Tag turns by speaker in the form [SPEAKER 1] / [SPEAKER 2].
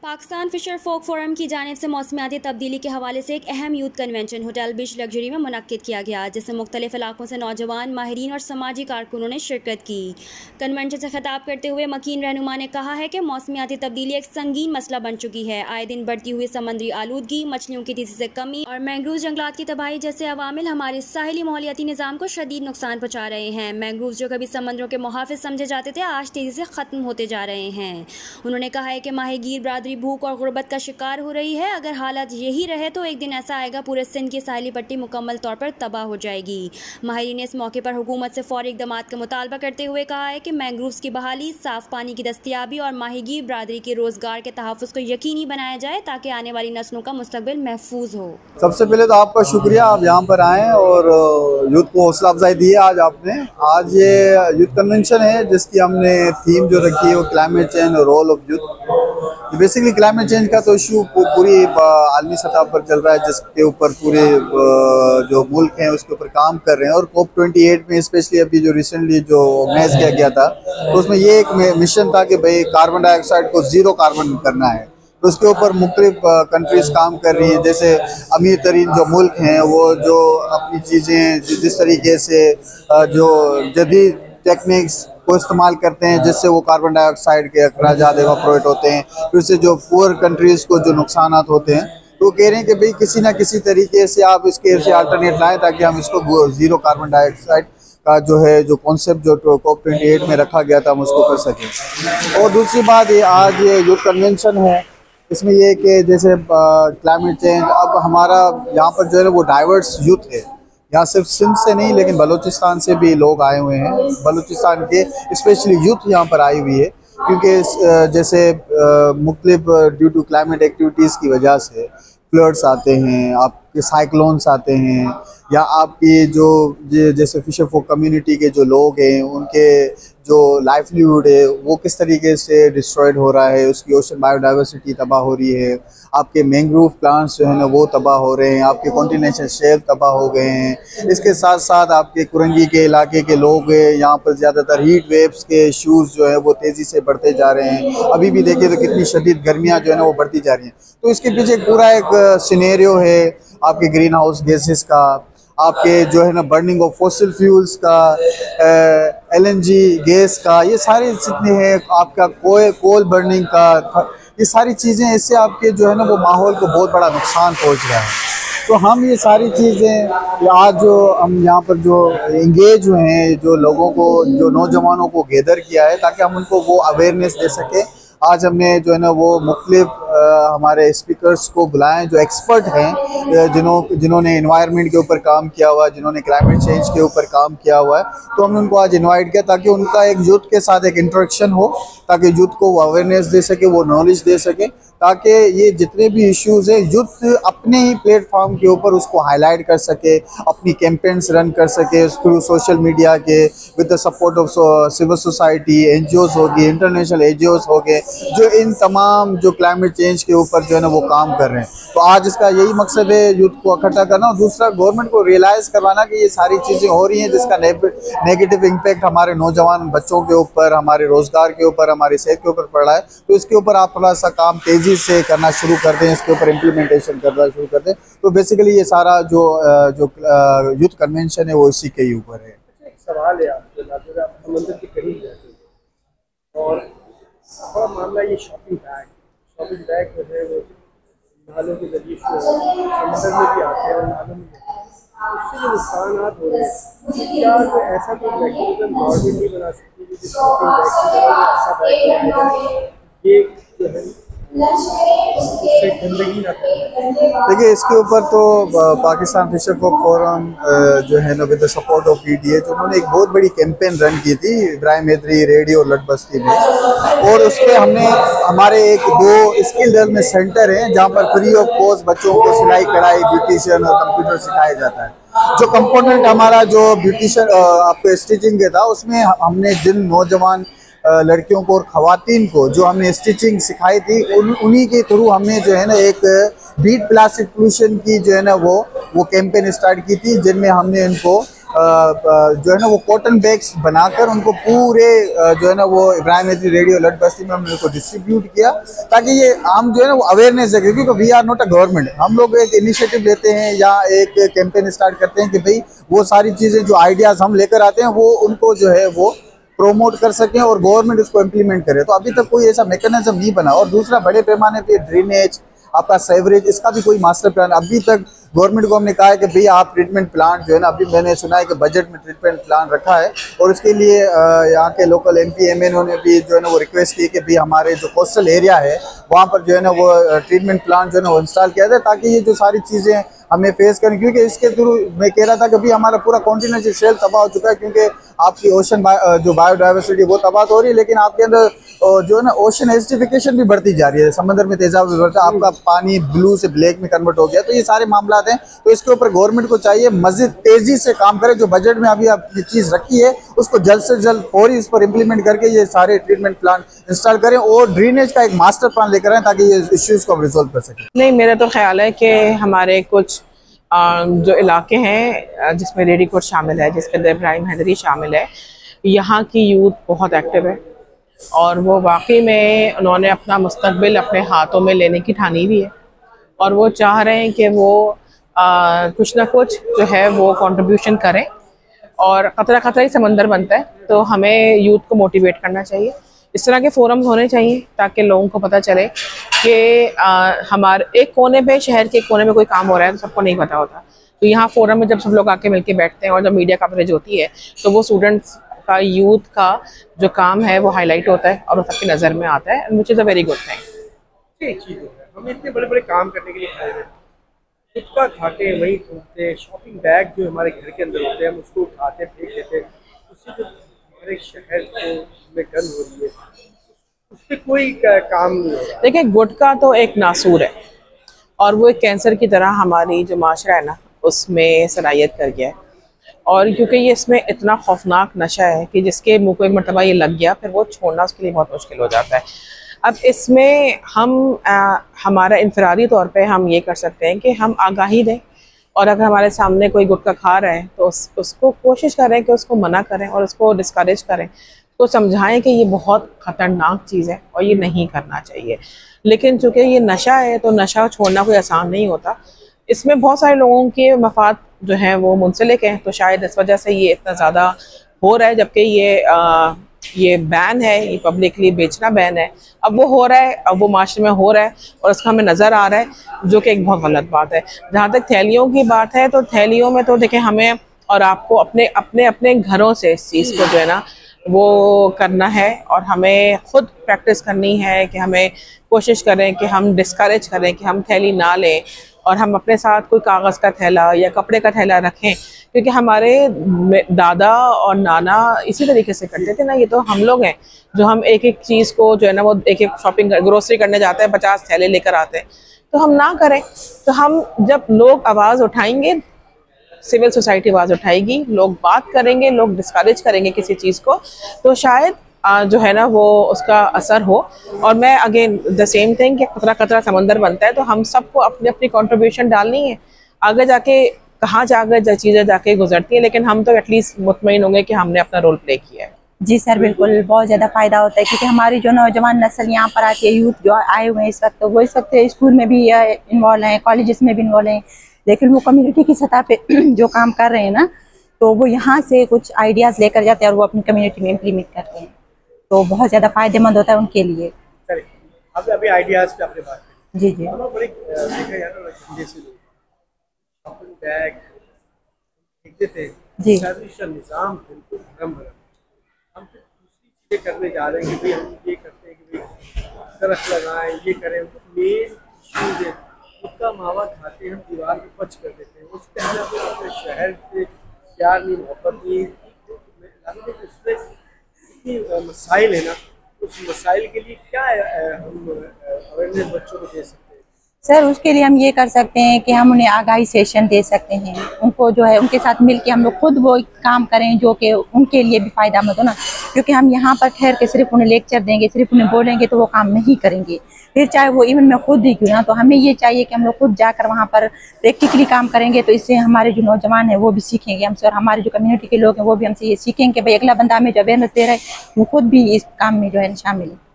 [SPEAKER 1] Pakistan Fisher फोक forum की जानिब से मौसमियाती तब्दीली के हवाले से एक अहम यूथ कन्वेंशन होटल बीच लग्जरी में मुनक्किद किया गया, जिसमें मुख्तलिफ इलाकों से नौजवान, माहिरीन और समाजी कारकुनों ने शिरकत की। कन्वेंशन से खिताब करते हुए मकीन रहनुमा ने कहा है कि मौसमियाती तब्दीली एक संगीन मसला बन चुकी है। आए दिन बढ़ती हुई समंदरी आलूदगी, मछलियों की तेजी से कमी और मैंग्रोव जंगलात की तबाही जैसे अवामिल हमारे साहिली माहौलियाती निज़ाम को शदीद नुकसान पहुँचा रहे हैं। मैंग्रोव जो कभी समंदरों के मुहाफिज समझे जाते थे, आज तेजी से ख़त्म होते जा रहे हैं। उन्होंने कहा है कि माहीगीर बरादरी भूख और गुर्बत का शिकार हो रही है। अगर हालात यही रहे तो एक दिन ऐसा आएगा पूरे सिंध की साहिली पट्टी मुकम्मल तौर पर तबाह हो जाएगी। माहिरीन ने इस मौके पर हुकूमत से फौरी इक़दामात का मुतालबा करते हुए कहा है कि मैंग्रोव्स की बहाली, साफ पानी की दस्तयाबी और माहीगीर बरादरी के रोजगार के तहफ़्फ़ुज़ को यकीनी बनाया जाए ताकि आने वाली नस्लों का मुस्तक़बिल महफूज हो।
[SPEAKER 2] सबसे पहले तो आपका शुक्रिया, आप यहाँ पर आएँ और यूथ को हौसला अफजाई दी है। आज ये यूथ कन्वेंशन है जिसकी हमने थीम जो रखी है वो क्लाइमेट चेंज और role of youth. Basically climate change का तो इशू पूरी आलमी सतह पर चल रहा है, जिसके ऊपर पूरे जो मुल्क हैं उसके ऊपर काम कर रहे हैं। और COP28 में स्पेशली अभी जो रिसेंटली जो ऑर्गेनाइज किया गया था तो उसमें ये एक मिशन था कि भाई कार्बन डाइऑक्साइड को ज़ीरो कार्बन करना है। तो उसके ऊपर मुख्तलिफ कंट्रीज काम कर रही हैं। जैसे अमीर तरीन जो मुल्क हैं वो जो अपनी चीज़ें जिस तरीके से जो जदीद टेक्निक्स को इस्तेमाल करते हैं जिससे वो कार्बन डाइऑक्साइड के अखराजात एवापोरेट होते हैं, फिर से जो पुअर कंट्रीज़ को जो नुकसान होते हैं, तो कह रहे हैं कि भाई किसी ना किसी तरीके से आप इसके से अल्टरनेट लाएँ ताकि हम इसको ज़ीरो कार्बन डाइऑक्साइड का जो है जो कॉन्सेप्ट जो COP28 में रखा गया था हम उसको कर सकें। और दूसरी बात ये आज ये यूथ कन्वेंशन है, इसमें ये कि जैसे क्लाइमेट चेंज अब हमारा यहाँ पर जो है वो डाइवर्स यूथ है। यहाँ सिर्फ सिंध से नहीं लेकिन बलूचिस्तान से भी लोग आए हुए हैं। बलूचिस्तान के स्पेशली यूथ यहाँ पर आई हुई है क्योंकि जैसे मुख्तलिफ ड्यू टू क्लाइमेट एक्टिविटीज़ की वजह से फ्लड्स आते हैं, आपके साइक्लोन्स आते हैं, या आपकी जो जैसे फिशर फोक कम्युनिटी के जो लोग हैं उनके जो लाइवलीहुड है वो किस तरीके से डिस्ट्रॉयड हो रहा है, उसकी ओशन बायोडाइवर्सिटी तबाह हो रही है, आपके मैंग्रोव प्लांट्स जो है ना वो तबाह हो रहे हैं, आपके कॉन्टिनेंटल शेल्फ तबाह हो गए हैं। इसके साथ साथ आपके कुरंगी के इलाके के लोग यहाँ पर ज़्यादातर हीट वेव्स के इशूज़ जो है वो तेज़ी से बढ़ते जा रहे हैं। अभी भी देखिए तो कितनी शदीद गर्मियाँ जो है ना वो बढ़ती जा रही हैं। तो इसके पीछे पूरा एक सिनेरियो है आपके ग्रीन हाउस गैसेस का, आपके जो है ना बर्निंग ऑफ फॉसिल फ्यूल्स का, LNG गैस का, ये सारे जितने हैं आपका कोल बर्निंग का, ये सारी चीज़ें इससे आपके जो है ना वो माहौल को बहुत बड़ा नुकसान पहुंच रहा है। तो हम ये सारी चीज़ें आज जो हम यहाँ पर जो इंगेज हुए हैं, जो लोगों को जो नौजवानों को गैदर किया है ताकि हम उनको वो अवेयरनेस दे सकें। आज हमने जो है ना वो मुख्तलिफ हमारे स्पीकर्स को बुलाएं जो एक्सपर्ट हैं, जिन्होंने एनवायरनमेंट के ऊपर काम किया हुआ है, जिन्होंने क्लाइमेट चेंज के ऊपर काम किया हुआ है। तो हमने उनको आज इनवाइट किया ताकि उनका एक यूथ के साथ एक इंटरेक्शन हो, ताकि यूथ को वो अवेयरनेस दे सके, वो नॉलेज दे सके, ताकि ये जितने भी इश्यूज़ हैं यूथ अपने ही प्लेटफॉर्म के ऊपर उसको हाईलाइट कर सके, अपनी कैंपेन्स रन कर सके थ्रू सोशल मीडिया के, with the support of civil society, NGOs होगी, इंटरनेशनल NGOs हो गए जो इन तमाम जो क्लाइमेट चेंज के ऊपर जो है ना वो काम कर रहे हैं। तो आज इसका यही मकसद है यूथ को इकट्ठा करना और दूसरा गवर्नमेंट को रियलाइज़ करवाना कि ये सारी चीज़ें हो रही हैं जिसका नेगेटिव इम्पैक्ट हमारे नौजवान बच्चों के ऊपर, हमारे रोज़गार के ऊपर, हमारी सेहत के ऊपर पड़ रहा है। तो इसके ऊपर आप थोड़ा सा काम तेज़ी से करना शुरू कर दें, इसके ऊपर इम्प्लीमेंटेशन करना शुरू कर दें। तो बेसिकली ये सारा जो यूथ कन्वेंशन है वो इसी के ही ऊपर है।
[SPEAKER 3] एक सवाल है आपसे, समंदर के करीब रहते हैं और बड़ा मामला ये शॉपिंग बैग जो है वो नालों के जरिए समंदर में भी आते हैं, नालों में उससे जो नुकसान हो रहे हैं, क्या तो ऐसा कोई मैकेनिज्म गवर्नमेंट नहीं बना सकती है जिस शॉपिंग बैग की जगह ऐसा बैग बनाया जाए, ये जो है उससे गंदगी ना करें?
[SPEAKER 2] देखिए इसके ऊपर तो पाकिस्तान फिशर फोक फोरम जो है ना with the support of PDA जो उन्होंने एक बहुत बड़ी कैंपेन रन की थी इब्राहिम हैदरी रेडियो लट बस्ती में, और उस पर हमने हमारे 2 स्किल डेवलपमेंट सेंटर हैं जहाँ पर फ्री ऑफ कॉस्ट बच्चों को सिलाई कढ़ाई, ब्यूटिशियन और कंप्यूटर सिखाया जाता है। जो कंपोनेंट हमारा जो ब्यूटिशियन आपको स्टिचिंग का था उसमें हमने जिन नौजवान लड़कियों को और ख़वातीन को जो हमने स्टिचिंग सिखाई थी उन्हीं के थ्रू हमने जो है ना एक बीट प्लास्टिक पोल्यूशन की जो है ना वो कैंपेन स्टार्ट की थी, जिनमें हमने इनको जो है ना वो कॉटन बैग्स बनाकर उनको पूरे जो है ना वो इब्राहिम हैदरी रेडियो अलर्ट बस्ती में हमने उनको डिस्ट्रीब्यूट किया, ताकि ये हम जो है ना वो अवेयरनेस है, क्योंकि we are not a government. हम लोग एक इनिशिएटिव लेते हैं या एक कैंपेन स्टार्ट करते हैं कि भाई वो सारी चीज़ें जो आइडियाज़ हम लेकर आते हैं वो उनको जो है वो प्रोमोट कर सकें और गवर्नमेंट उसको इम्प्लीमेंट करे। तो अभी तक कोई ऐसा मैकेनिज्म नहीं बना। और दूसरा, बड़े पैमाने पे ड्रेनेज, आपका सेवरेज, इसका भी कोई मास्टर प्लान अभी तक गवर्नमेंट को हमने कहा है कि भाई आप ट्रीटमेंट प्लांट जो है ना, अभी मैंने सुना है कि बजट में ट्रीटमेंट प्लान रखा है और उसके लिए यहाँ के लोकल MP MNO ने भी जो है ना वो रिक्वेस्ट की कि भाई हमारे जो कोस्टल एरिया है वहाँ पर जो है ना वो ट्रीटमेंट प्लांट जो है ना वो इंस्टॉल किया जाए, ताकि ये जो सारी चीज़ें हमें फेस करें। क्योंकि इसके थ्रू मैं कह रहा था कि भाई हमारा पूरा कॉन्टिनेंटल शेल्फ तबाह हो चुका है, क्योंकि आपकी ओशन जो बायोडाइवर्सिटी वो तबाह तो हो रही है, लेकिन आपके अंदर जो है ना ओशन एसिडिफिकेशन भी बढ़ती जा रही है, समंदर में तेजाब भी बढ़ता है, आपका पानी ब्लू से ब्लैक में कन्वर्ट हो गया। तो ये सारे मामला हैं, तो इसके ऊपर गवर्नमेंट को चाहिए मजीद तेजी से काम करे। जो बजट में अभी आप ये चीज़ रखी है उसको जल्द से जल्द फौरी इस पर इम्प्लीमेंट करके ये सारे ट्रीटमेंट प्लान इंस्टॉल करें और ड्रेनेज का एक मास्टर प्लान लेकर आए, ताकि ये इश्यूज़ को हम रिजॉल्व कर सकें।
[SPEAKER 4] नहीं, मेरा तो ख्याल है कि हमारे कुछ जो इलाके हैं जिसमें रेडीकोट शामिल है, जिसके अंदर इब्राहिम हैदरी शामिल है, यहाँ की यूथ बहुत एक्टिव है और वो वाकई में उन्होंने अपना मुस्तकबिल अपने हाथों में लेने की ठानी भी है और वो चाह रहे हैं कि वो कुछ ना कुछ जो है वो कंट्रीब्यूशन करें और खतरा खतरा ही समंदर बनता है। तो हमें यूथ को मोटिवेट करना चाहिए, इस तरह के फोरम्स होने चाहिए ताकि लोगों को पता चले कि हमारे एक कोने पे, शहर के एक कोने में कोई काम हो रहा है तो सबको नहीं पता होता। तो यहाँ फोरम में जब सब लोग आके मिलके बैठते हैं और जब मीडिया कवरेज होती है तो वो स्टूडेंट्स का, यूथ का जो काम है वो हाईलाइट होता है और वो सबकी नज़र में आता है, which is a very good thing.
[SPEAKER 3] एक चीज़ है, हम इतने बड़े बड़े काम करने के लिए खड़े हैं, गुटखा खाते वहीं थूकते, शॉपिंग बैग जो हमारे घर के अंदर होते हैं हम उसको उठाते फेंक देते, उससे जो हमारे शहर को में गंद हो रही है उस पर कोई काम नहीं हो रहा।
[SPEAKER 4] देखिए, गुटखा तो एक नासूर है और वो एक कैंसर की तरह हमारी जो माशरा है ना उसमें सलाहियत कर गया है। और क्योंकि ये इसमें इतना खौफनाक नशा है कि जिसके मुँह को एक मरतबा ये लग गया फिर वो छोड़ना उसके लिए बहुत मुश्किल हो जाता है। अब इसमें हम हमारा इनफरादी तौर पे हम ये कर सकते हैं कि हम आगाही दें और अगर हमारे सामने कोई गुटखा खा रहा है तो उसको कोशिश करें कि उसको मना करें और उसको डिस्करेज करें, तो समझाएं कि ये बहुत ख़तरनाक चीज़ है और ये नहीं करना चाहिए। लेकिन चूँकि ये नशा है तो नशा छोड़ना कोई आसान नहीं होता, इसमें बहुत सारे लोगों के मफाद जो हैं वो मुंसलिक हैं, तो शायद इस वजह से ये इतना ज़्यादा हो रहा है। जबकि ये बैन है, ये पब्लिकली बेचना बैन है, अब वो हो रहा है, अब वो माशरे में हो रहा है और उसका हमें नज़र आ रहा है, जो कि एक बहुत गलत बात है। जहाँ तक थैलियों की बात है तो थैलियों में तो देखें, हमें और आपको अपने अपने अपने घरों से इस चीज़ को जो है ना वो करना है और हमें खुद प्रैक्टिस करनी है कि हमें कोशिश करें कि हम डिस्करेज करें कि हम थैली ना लें और हम अपने साथ कोई कागज़ का थैला या कपड़े का थैला रखें, क्योंकि हमारे दादा और नाना इसी तरीके से करते थे ना। ये तो हम लोग हैं जो हम एक एक चीज़ को जो है ना वो एक एक शॉपिंग ग्रोसरी करने जाते हैं, 50 थैले लेकर आते हैं, तो हम ना करें। तो हम जब लोग आवाज़ उठाएंगे, सिविल सोसाइटी आवाज़ उठाएगी, लोग बात करेंगे, लोग डिस्करेज करेंगे किसी चीज़ को, तो शायद जो है ना वो उसका असर हो। और मैं अगेन द सेम थिंग कि खतरा खतरा समंदर बनता है, तो हम सबको अपनी अपनी कंट्रीब्यूशन डालनी है। आगे जाके कहाँ जाकर चीज़ें जाके गुजरती हैं, लेकिन हम तो एटलीस्ट मुतमईन होंगे कि हमने अपना रोल प्ले किया है।
[SPEAKER 5] जी सर, बिल्कुल बहुत ज़्यादा फ़ायदा होता है, क्योंकि हमारी जो नौजवान नस्ल यहाँ पर आती है, यूथ जो आए हुए हैं इस वक्त, वो इस वक्त स्कूल में भी इन्वॉल्व हैं, कॉलेजेस में भी इन्वॉल्व हैं, लेकिन वो कम्युनिटी की सतह पे जो काम कर रहे हैं ना, तो वो यहाँ से कुछ आइडियाज़ लेकर जाते हैं और वो अपनी कम्युनिटी में इम्प्लीमेंट करते हैं, तो बहुत ज़्यादा फ़ायदेमंद होता है उनके लिए।
[SPEAKER 3] अभी आइडियाज़ पे आपने बात की।
[SPEAKER 5] जी जी,
[SPEAKER 3] बैग देखते थे
[SPEAKER 5] जी
[SPEAKER 3] निज़ाम बिल्कुल भरम भरम, हम फिर दूसरी चीज़ें करने जा रहे हैं कि भाई हम ये करते हैं कि भाई दरख्त लगाएं, ये करें। तो मेन इशू है उसका मावा खाते हम दीवार पे पच कर देते हैं, उसके अंदर अपने शहर से प्यार नहीं, मोहब्बत नहीं, उसमें इतनी मसाइल है ना, उस मसाइल के लिए क्या हम अवेयरनेस बच्चों को दे सकते हैं।
[SPEAKER 5] सर उसके लिए हम ये कर सकते हैं कि हम उन्हें आगाही सेशन दे सकते हैं, उनको जो है उनके साथ मिलके हम लोग खुद वो काम करें जो कि उनके लिए भी फ़ायदामंद हो ना, क्योंकि हम यहाँ पर ठहर के सिर्फ उन्हें लेक्चर देंगे, सिर्फ उन्हें बोलेंगे तो वो काम नहीं करेंगे, फिर चाहे वो इवन में खुद ही क्यों ना। तो हमें ये चाहिए कि हम लोग खुद जाकर वहाँ पर प्रैक्टिकली काम करेंगे, तो इससे हमारे जो नौजवान हैं वो भी सीखेंगे हमसे, और हमारे जो कम्युनिटी के लोग हैं वो भी हमसे ये सीखेंगे कि भाई अगला बंदा हमें जो अवेयरनेस दे रहा है वो खुद भी इस काम में जो है शामिल है।